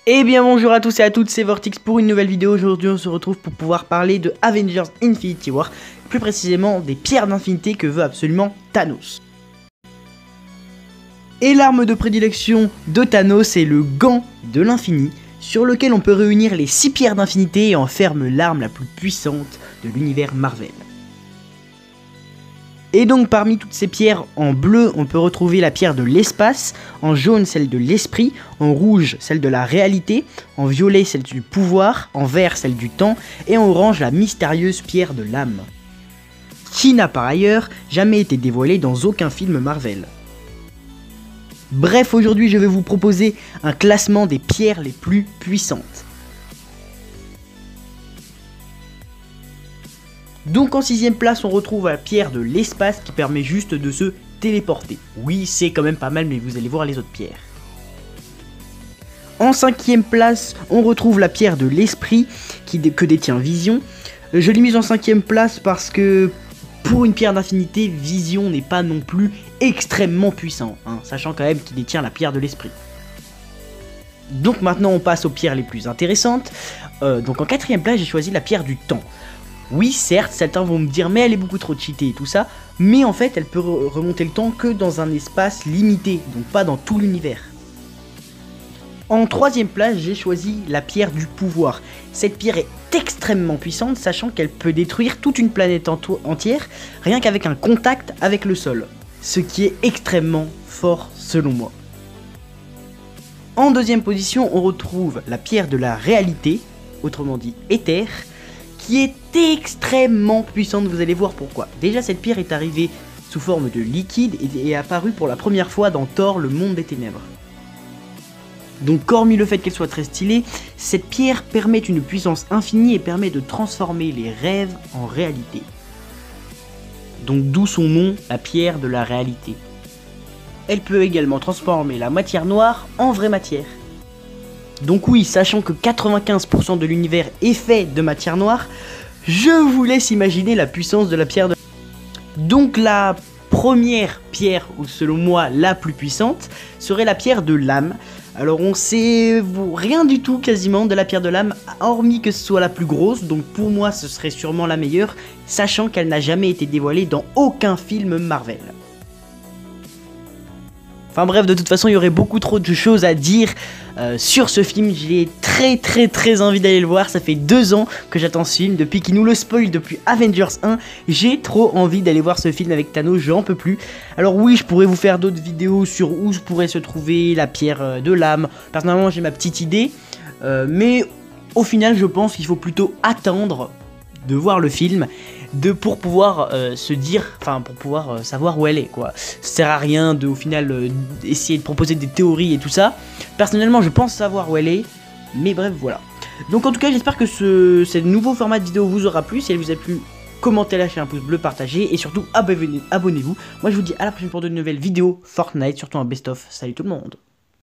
Eh bien bonjour à tous et à toutes, c'est Vortix pour une nouvelle vidéo. Aujourd'hui on se retrouve pour pouvoir parler de Avengers Infinity War, plus précisément des pierres d'infinité que veut absolument Thanos. Et l'arme de prédilection de Thanos est le gant de l'infini, sur lequel on peut réunir les 6 pierres d'infinité et en ferme l'arme la plus puissante de l'univers Marvel. Et donc parmi toutes ces pierres, en bleu on peut retrouver la pierre de l'espace, en jaune celle de l'esprit, en rouge celle de la réalité, en violet celle du pouvoir, en vert celle du temps et en orange la mystérieuse pierre de l'âme, qui n'a par ailleurs jamais été dévoilée dans aucun film Marvel. Bref, aujourd'hui je vais vous proposer un classement des pierres les plus puissantes. Donc en 6ème place on retrouve la pierre de l'espace qui permet juste de se téléporter. Oui, c'est quand même pas mal, mais vous allez voir les autres pierres. En 5ème place on retrouve la pierre de l'esprit que détient Vision. Je l'ai mise en 5ème place parce que pour une pierre d'infinité, Vision n'est pas non plus extrêmement puissant, sachant quand même qu'il détient la pierre de l'esprit. Donc maintenant on passe aux pierres les plus intéressantes. Donc en 4ème place j'ai choisi la pierre du temps. Oui, certes, certains vont me dire mais elle est beaucoup trop cheatée et tout ça, mais en fait elle peut remonter le temps que dans un espace limité, donc pas dans tout l'univers. En 3ème place, j'ai choisi la pierre du pouvoir. Cette pierre est extrêmement puissante, sachant qu'elle peut détruire toute une planète entière, rien qu'avec un contact avec le sol, ce qui est extrêmement fort selon moi. En 2ème position, on retrouve la pierre de la réalité, autrement dit Éther, qui est extrêmement puissante, vous allez voir pourquoi. Déjà cette pierre est arrivée sous forme de liquide et est apparue pour la première fois dans Thor, le monde des ténèbres. Donc hormis le fait qu'elle soit très stylée, cette pierre permet une puissance infinie et permet de transformer les rêves en réalité. Donc d'où son nom, la pierre de la réalité. Elle peut également transformer la matière noire en vraie matière. Donc oui, sachant que 95% de l'univers est fait de matière noire, je vous laisse imaginer la puissance de la pierre de... Donc la première pierre, ou selon moi la plus puissante, serait la pierre de l'âme. Alors on sait rien du tout quasiment de la pierre de l'âme, hormis que ce soit la plus grosse, donc pour moi ce serait sûrement la meilleure, sachant qu'elle n'a jamais été dévoilée dans aucun film Marvel. Enfin bref, de toute façon il y aurait beaucoup trop de choses à dire sur ce film. J'ai très envie d'aller le voir. Ça fait 2 ans que j'attends ce film, depuis qu'il nous le spoil depuis Avengers 1. J'ai trop envie d'aller voir ce film avec Thanos, j'en peux plus. Alors oui, je pourrais vous faire d'autres vidéos sur où je pourrais se trouver la pierre de l'âme. Personnellement j'ai ma petite idée, mais au final je pense qu'il faut plutôt attendre de voir le film pour pouvoir se dire, pour pouvoir savoir où elle est, quoi. Ça sert à rien de au final essayer de proposer des théories et tout ça. Personnellement je pense savoir où elle est, mais bref voilà. Donc en tout cas j'espère que ce nouveau format de vidéo vous aura plu. Si elle vous a plu, commentez, lâchez un pouce bleu, partagez et surtout abonnez-vous. Moi je vous dis à la prochaine pour de nouvelles vidéos Fortnite, surtout un best of. Salut tout le monde.